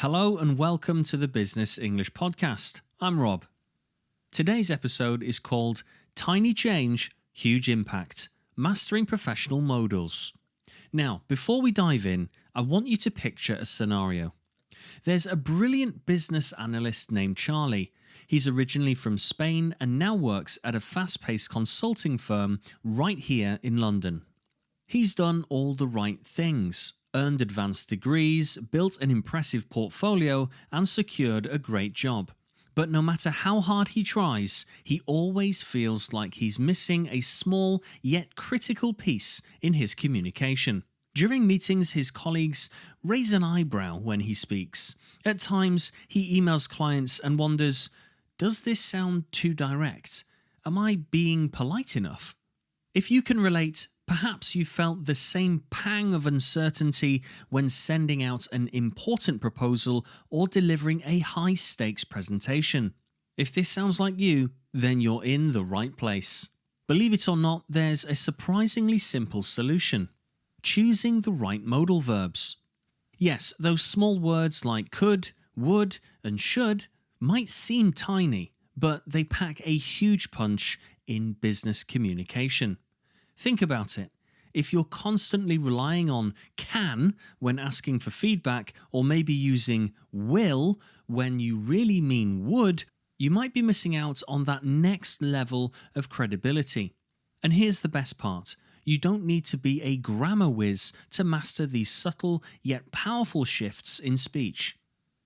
Hello and welcome to the Business English Podcast. I'm Rob. Today's episode is called Tiny Change, Huge Impact, Mastering Professional Modals. Now, before we dive in, I want you to picture a scenario. There's a brilliant business analyst named Charlie. He's originally from Spain and now works at a fast-paced consulting firm right here in London. He's done all the right things, earned advanced degrees, built an impressive portfolio, and secured a great job. But no matter how hard he tries, he always feels like he's missing a small yet critical piece in his communication. During meetings, his colleagues raise an eyebrow when he speaks. At times, he emails clients and wonders, does this sound too direct? Am I being polite enough? If you can relate, perhaps you felt the same pang of uncertainty when sending out an important proposal or delivering a high-stakes presentation. If this sounds like you, then you're in the right place. Believe it or not, there's a surprisingly simple solution. Choosing the right modal verbs. Yes, those small words like could, would, and should might seem tiny, but they pack a huge punch in business communication. Think about it. If you're constantly relying on can when asking for feedback, or maybe using will when you really mean would, you might be missing out on that next level of credibility. And here's the best part. You don't need to be a grammar whiz to master these subtle yet powerful shifts in speech.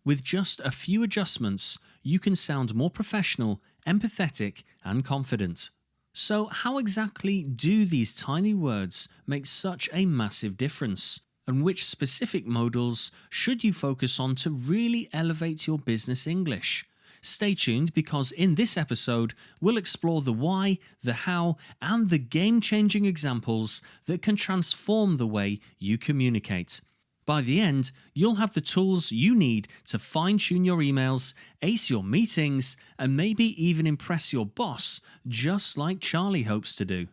With just a few adjustments, you can sound more professional, empathetic, and confident. So how exactly do these tiny words make such a massive difference? And which specific modals should you focus on to really elevate your business English? Stay tuned because in this episode, we'll explore the why, the how, and the game-changing examples that can transform the way you communicate. By the end, you'll have the tools you need to fine-tune your emails, ace your meetings, and maybe even impress your boss, just like Charlie hopes to do.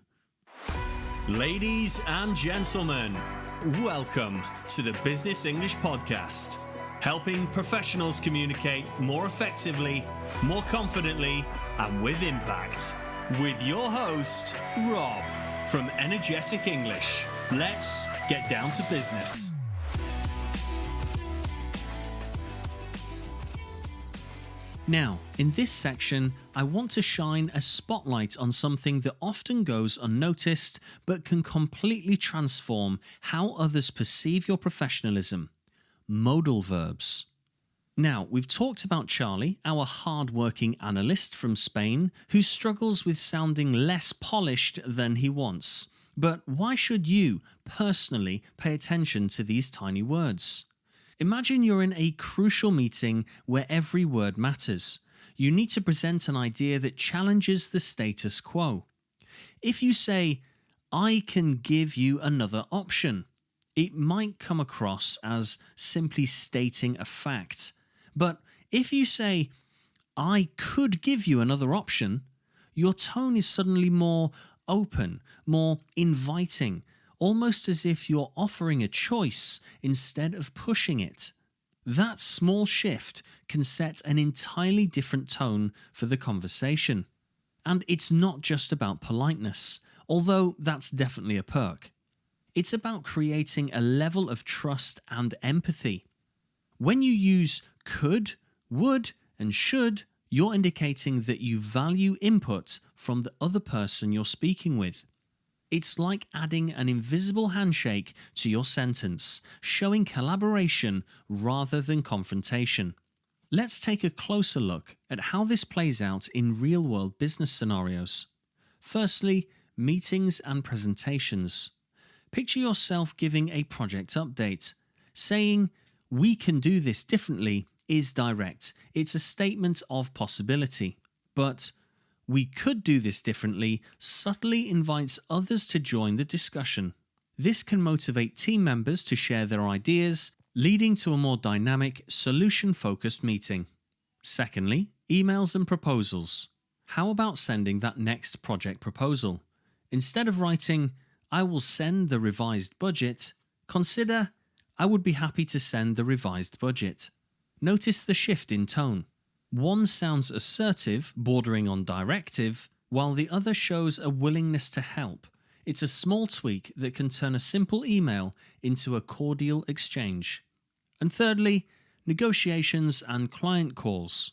Ladies and gentlemen, welcome to the Business English Podcast, helping professionals communicate more effectively, more confidently, and with impact. With your host, Rob, from Energetic English. Let's get down to business. Now, in this section, I want to shine a spotlight on something that often goes unnoticed but can completely transform how others perceive your professionalism. Modal verbs. Now, we've talked about Charlie, our hard-working analyst from Spain, who struggles with sounding less polished than he wants. But why should you, personally, pay attention to these tiny words? Imagine you're in a crucial meeting where every word matters. You need to present an idea that challenges the status quo. If you say, I can give you another option, it might come across as simply stating a fact. But if you say, I could give you another option, your tone is suddenly more open, more inviting, almost as if you're offering a choice instead of pushing it. That small shift can set an entirely different tone for the conversation. And it's not just about politeness, although that's definitely a perk. It's about creating a level of trust and empathy. When you use could, would, and should, you're indicating that you value input from the other person you're speaking with. It's like adding an invisible handshake to your sentence, showing collaboration rather than confrontation. Let's take a closer look at how this plays out in real-world business scenarios. Firstly, meetings and presentations. Picture yourself giving a project update. Saying, "We can do this differently," is direct. It's a statement of possibility. But "we could do this differently" subtly invites others to join the discussion. This can motivate team members to share their ideas, leading to a more dynamic, solution-focused meeting. Secondly, emails and proposals. How about sending that next project proposal? Instead of writing, "I will send the revised budget," consider, "I would be happy to send the revised budget." Notice the shift in tone. One sounds assertive, bordering on directive, while the other shows a willingness to help. It's a small tweak that can turn a simple email into a cordial exchange. And thirdly, negotiations and client calls.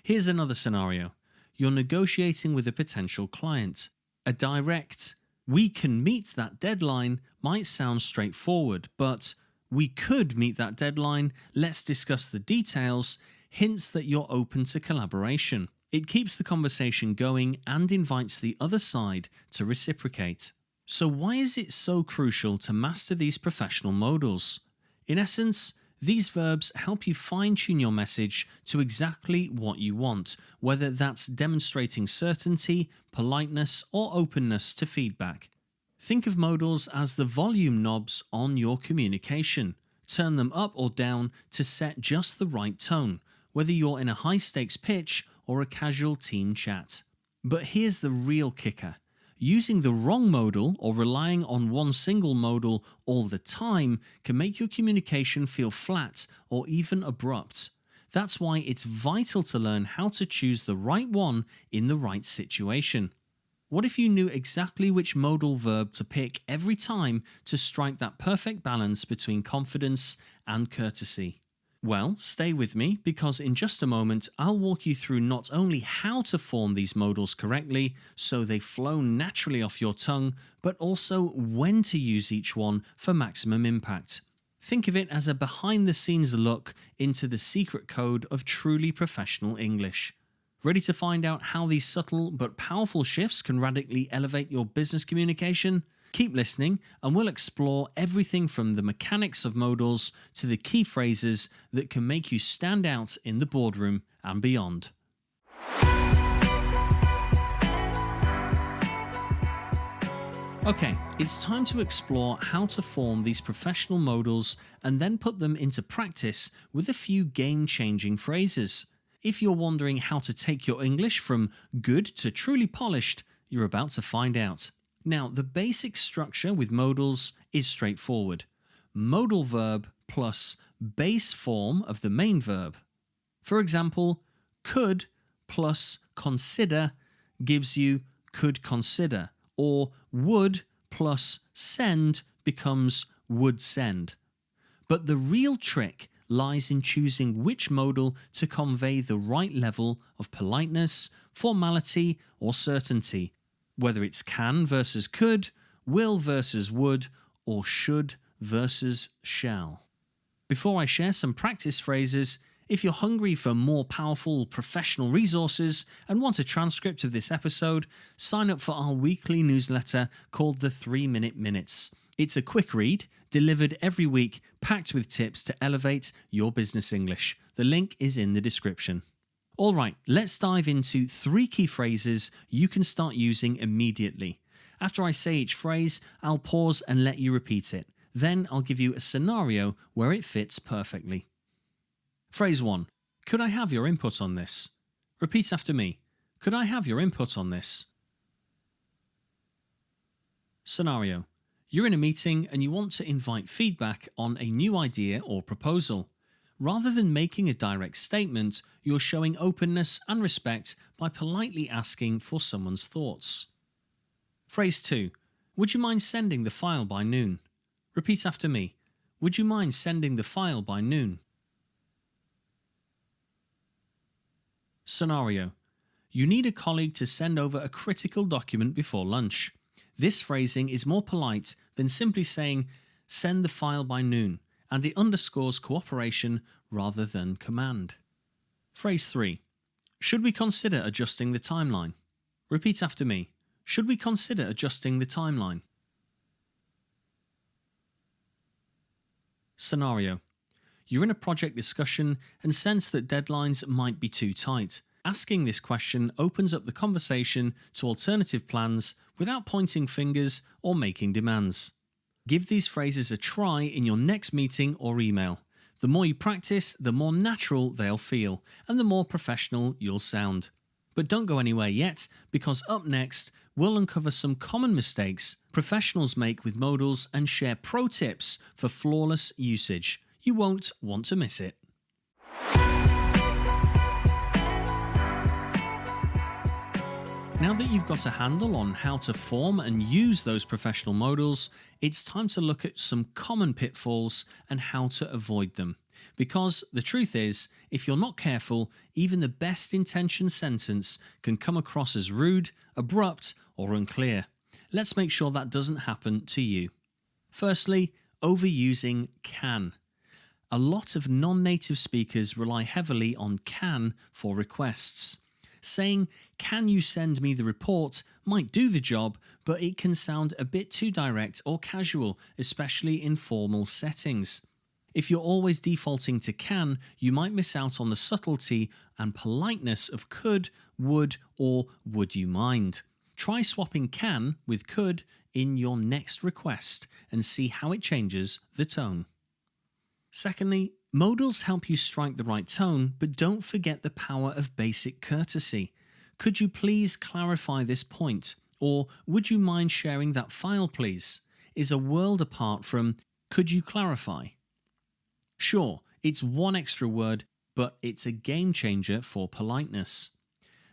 Here's another scenario. You're negotiating with a potential client. A direct, "we can meet that deadline" might sound straightforward, but "we could meet that deadline, let's discuss the details" hints that you're open to collaboration. It keeps the conversation going and invites the other side to reciprocate. So why is it so crucial to master these professional modals? In essence, these verbs help you fine-tune your message to exactly what you want, whether that's demonstrating certainty, politeness, or openness to feedback. Think of modals as the volume knobs on your communication. Turn them up or down to set just the right tone, whether you're in a high-stakes pitch or a casual team chat. But here's the real kicker. Using the wrong modal or relying on one single modal all the time can make your communication feel flat or even abrupt. That's why it's vital to learn how to choose the right one in the right situation. What if you knew exactly which modal verb to pick every time to strike that perfect balance between confidence and courtesy? Well, stay with me because in just a moment I'll walk you through not only how to form these modals correctly so they flow naturally off your tongue, but also when to use each one for maximum impact. Think of it as a behind-the-scenes look into the secret code of truly professional English. Ready to find out how these subtle but powerful shifts can radically elevate your business communication? Keep listening and we'll explore everything from the mechanics of modals to the key phrases that can make you stand out in the boardroom and beyond. Okay, it's time to explore how to form these professional modals and then put them into practice with a few game-changing phrases. If you're wondering how to take your English from good to truly polished, you're about to find out. Now, the basic structure with modals is straightforward. Modal verb plus base form of the main verb. For example, could plus consider gives you could consider, or would plus send becomes would send. But the real trick lies in choosing which modal to convey the right level of politeness, formality, or certainty, whether it's can versus could, will versus would, or should versus shall. Before I share some practice phrases, if you're hungry for more powerful professional resources and want a transcript of this episode, sign up for our weekly newsletter called the 3-Minute Minutes. It's a quick read, delivered every week, packed with tips to elevate your business English. The link is in the description. Alright, let's dive into 3 key phrases you can start using immediately. After I say each phrase, I'll pause and let you repeat it. Then I'll give you a scenario where it fits perfectly. Phrase 1. Could I have your input on this? Repeat after me. Could I have your input on this? Scenario. You're in a meeting and you want to invite feedback on a new idea or proposal. Rather than making a direct statement, you're showing openness and respect by politely asking for someone's thoughts. Phrase 2. Would you mind sending the file by noon? Repeat after me. Would you mind sending the file by noon? Scenario. You need a colleague to send over a critical document before lunch. This phrasing is more polite than simply saying, send the file by noon, and it underscores cooperation rather than command. Phrase 3. Should we consider adjusting the timeline? Repeat after me. Should we consider adjusting the timeline? Scenario. You're in a project discussion and sense that deadlines might be too tight. Asking this question opens up the conversation to alternative plans without pointing fingers or making demands. Give these phrases a try in your next meeting or email. The more you practice, the more natural they'll feel and the more professional you'll sound. But don't go anywhere yet, because up next, we'll uncover some common mistakes professionals make with modals and share pro tips for flawless usage. You won't want to miss it. Now that you've got a handle on how to form and use those professional modals, it's time to look at some common pitfalls and how to avoid them. Because the truth is, if you're not careful, even the best intentioned sentence can come across as rude, abrupt, or unclear. Let's make sure that doesn't happen to you. Firstly, overusing can. A lot of non-native speakers rely heavily on can for requests. Saying, "Can you send me the report?" might do the job, but it can sound a bit too direct or casual, especially in formal settings. If you're always defaulting to can, you might miss out on the subtlety and politeness of could, would, or would you mind. Try swapping can with could in your next request and see how it changes the tone. Secondly, modals help you strike the right tone, but don't forget the power of basic courtesy. Could you please clarify this point? Or would you mind sharing that file, please? Is a world apart from could you clarify? Sure, it's one extra word, but it's a game changer for politeness.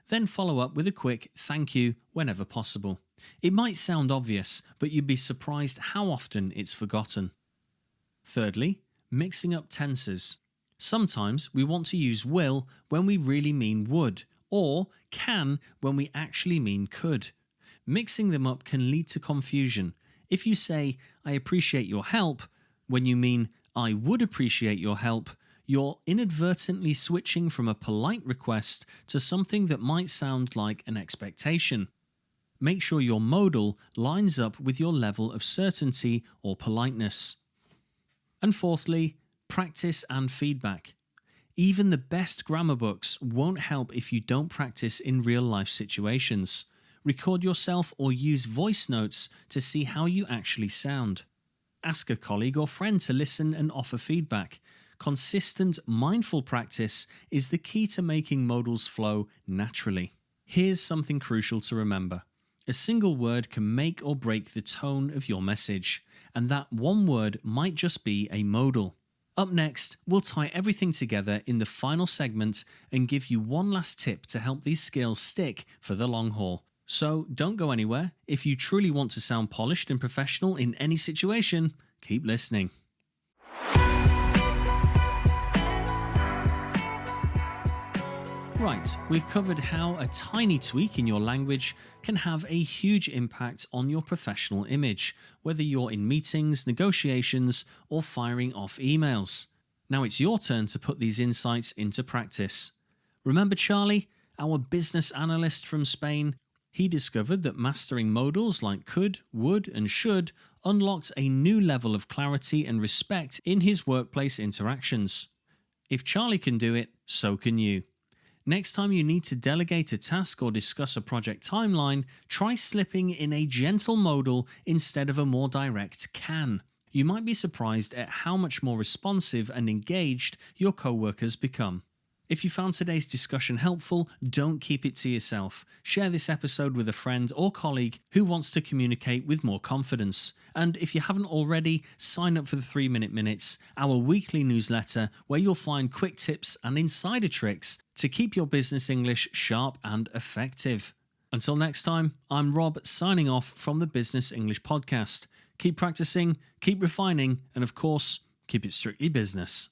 Then follow up with a quick thank you whenever possible. It might sound obvious, but you'd be surprised how often it's forgotten. Thirdly, mixing up tenses. Sometimes we want to use will when we really mean would, or can when we actually mean could. Mixing them up can lead to confusion. If you say, "I appreciate your help," when you mean, "I would appreciate your help," you're inadvertently switching from a polite request to something that might sound like an expectation. Make sure your modal lines up with your level of certainty or politeness. And fourthly, practice and feedback. Even the best grammar books won't help if you don't practice in real life situations. Record yourself or use voice notes to see how you actually sound. Ask a colleague or friend to listen and offer feedback. Consistent, mindful practice is the key to making modals flow naturally. Here's something crucial to remember. A single word can make or break the tone of your message, and that one word might just be a modal. Up next, we'll tie everything together in the final segment and give you one last tip to help these skills stick for the long haul. So don't go anywhere. If you truly want to sound polished and professional in any situation, keep listening. Right, we've covered how a tiny tweak in your language can have a huge impact on your professional image, whether you're in meetings, negotiations, or firing off emails. Now it's your turn to put these insights into practice. Remember Charlie, our business analyst from Spain? He discovered that mastering modals like could, would, and should unlocked a new level of clarity and respect in his workplace interactions. If Charlie can do it, so can you. Next time you need to delegate a task or discuss a project timeline, try slipping in a gentle modal instead of a more direct can. You might be surprised at how much more responsive and engaged your co-workers become. If you found today's discussion helpful, don't keep it to yourself. Share this episode with a friend or colleague who wants to communicate with more confidence. And if you haven't already, sign up for the 3-Minute Minutes, our weekly newsletter where you'll find quick tips and insider tricks to keep your business English sharp and effective. Until next time, I'm Rob signing off from the Business English Podcast. Keep practicing, keep refining, and of course, keep it strictly business.